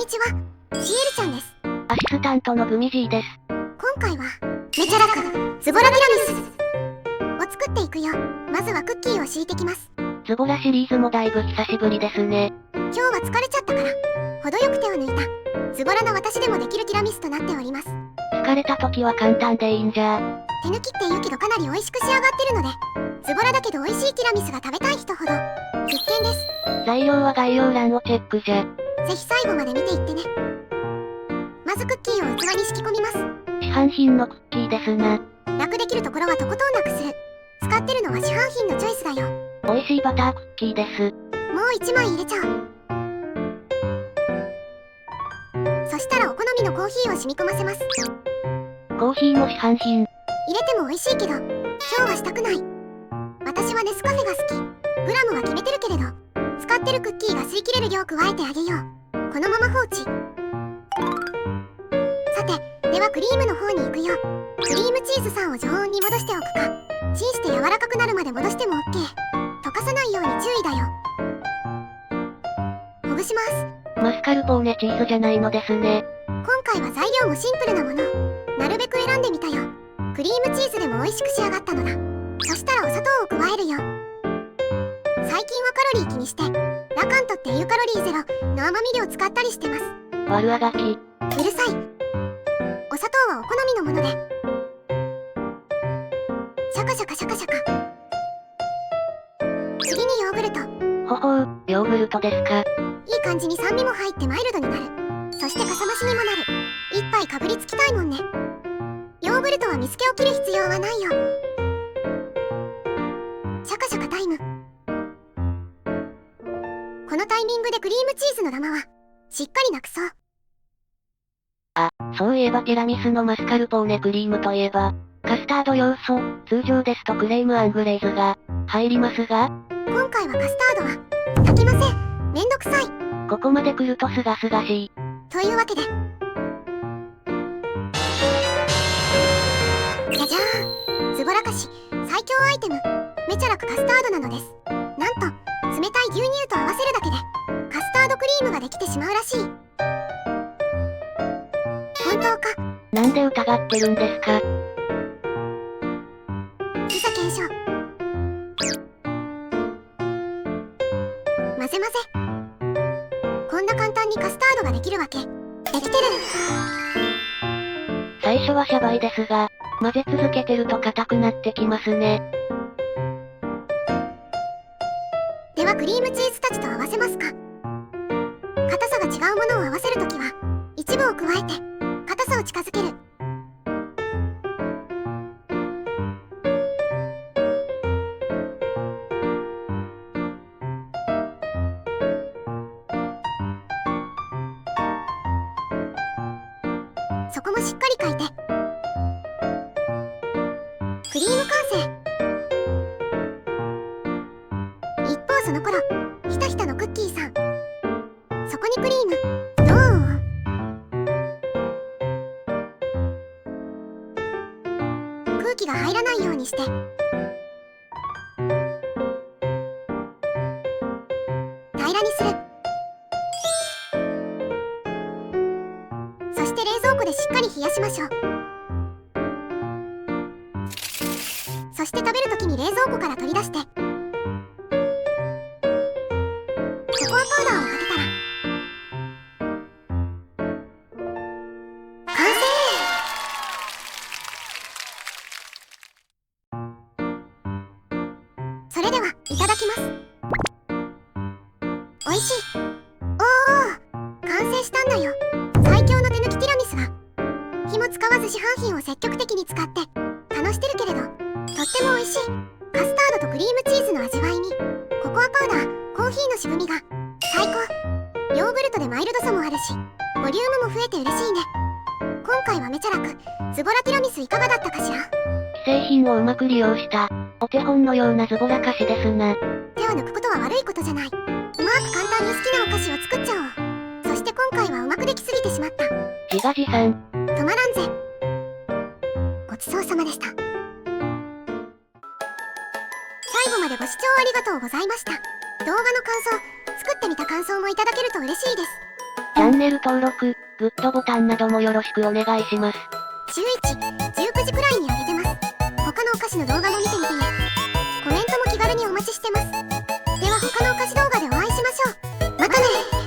にちは、シエルちゃんです。アシスタントのグミジーです。今回は、めちゃらく、ズボラティラミスを作っていくよ。まずはクッキーを敷いてきます。ズボラシリーズもだいぶ久しぶりですね。今日は疲れちゃったから、程よく手を抜いた、ズボラな私でもできるティラミスとなっております。疲れた時は簡単でいいんじゃ。手抜きって言うけどかなり美味しく仕上がってるので、ズボラだけど美味しいティラミスが食べたい人ほど、必見です。材料は概要欄をチェックじゃ。ぜひ最後まで見ていってね。まずクッキーを器に敷き込みます。市販品のクッキーですな。楽できるところはとことん楽する。使ってるのは市販品のチョイスだよ。美味しいバタークッキーです。もう1枚入れちゃう。そしたらお好みのコーヒーを染み込ませます。コーヒーも市販品。入れても美味しいけど、今日はしたくない。私はネスカフェが好き。グラムは決めてるけれど、使ってるクッキーが吸い切れる量加えてあげよう。このまま放置。さて、ではクリームの方に行くよ。クリームチーズさんを常温に戻しておくか、チンして柔らかくなるまで戻しても OK。溶かさないように注意だよ。ほぐします。マスカルポーネチーズじゃないのですね。今回は材料もシンプルなもの。なるべく選んでみたよ。クリームチーズでも美味しく仕上がったのだ。そしたらお砂糖を加えるよ。最近はカロリー気にして、ラカントっていうカロリーゼロの甘み料使ったりしてます。悪あがき。うるさい。お砂糖はお好みのもので。シャカシャカシャカシャカ。次にヨーグルト。ほほう、ヨーグルトですか。いい感じに酸味も入ってマイルドになる。そしてかさ増しにもなる。一杯かぶりつきたいもんね。ヨーグルトは水気を切る必要はないよ。シャカシャカタイム。このタイミングでクリームチーズのダマはしっかりなくそう。あ、そういえばティラミスのマスカルポーネクリームといえば、カスタード要素、通常ですとクレームアングレーズが入りますが、今回はカスタードは炊きません。めんどくさい。ここまで来るとすがすがしい。というわけで、じゃじゃーん。ズボラ菓子最強アイテム、めちゃらくカスタードなのです。なんと冷たい牛乳と合わせるだけでカスタードクリームができてしまうらしい。本当か。なんで疑ってるんですか。いざ検証。混ぜ混ぜ。こんな簡単にカスタードができるわけ。できてる。最初はシャバいですが、混ぜ続けてると硬くなってきますね。ではクリームチーズたちと合わせますか。硬さが違うものを合わせるときは一部を加えて硬さを近づける。そこもしっかり書いて。クリーム完成。一方その頃、ひたひたのクッキーさん。そこにクリームドーン。空気が入らないようにして平らにする。そして冷蔵庫でしっかり冷やしましょう。そして食べるときに冷蔵庫から取り出して、ココアパウダーをかけたら完成。それではいただきます。おいしい。おー、完成したんだよ。最強の手抜きティラミスが。火も使わず市販品を積極的に使って楽してるけれど、とっても美味しい。カスタードとクリームチーズの味わいにココアパウダー、コーヒーの渋みが最高。ヨーグルトでマイルドさもあるし、ボリュームも増えて嬉しいね。今回はめちゃらくズボラティラミスいかがだったかしら。既製品をうまく利用したお手本のようなズボラ菓子ですな。手を抜くことは悪いことじゃない。うまく簡単に好きなお菓子を作っちゃおう。そして今回はうまくできすぎてしまった。自画自賛。止まらんぜ。ごちそうさまでした。最後までご視聴ありがとうございました。動画の感想、作ってみた感想もいただけると嬉しいです。チャンネル登録、グッドボタンなどもよろしくお願いします。週1、19時くらいに上げてます。他のお菓子の動画も見てみてね。コメントも気軽にお待ちしてます。では他のお菓子動画でお会いしましょう。またね。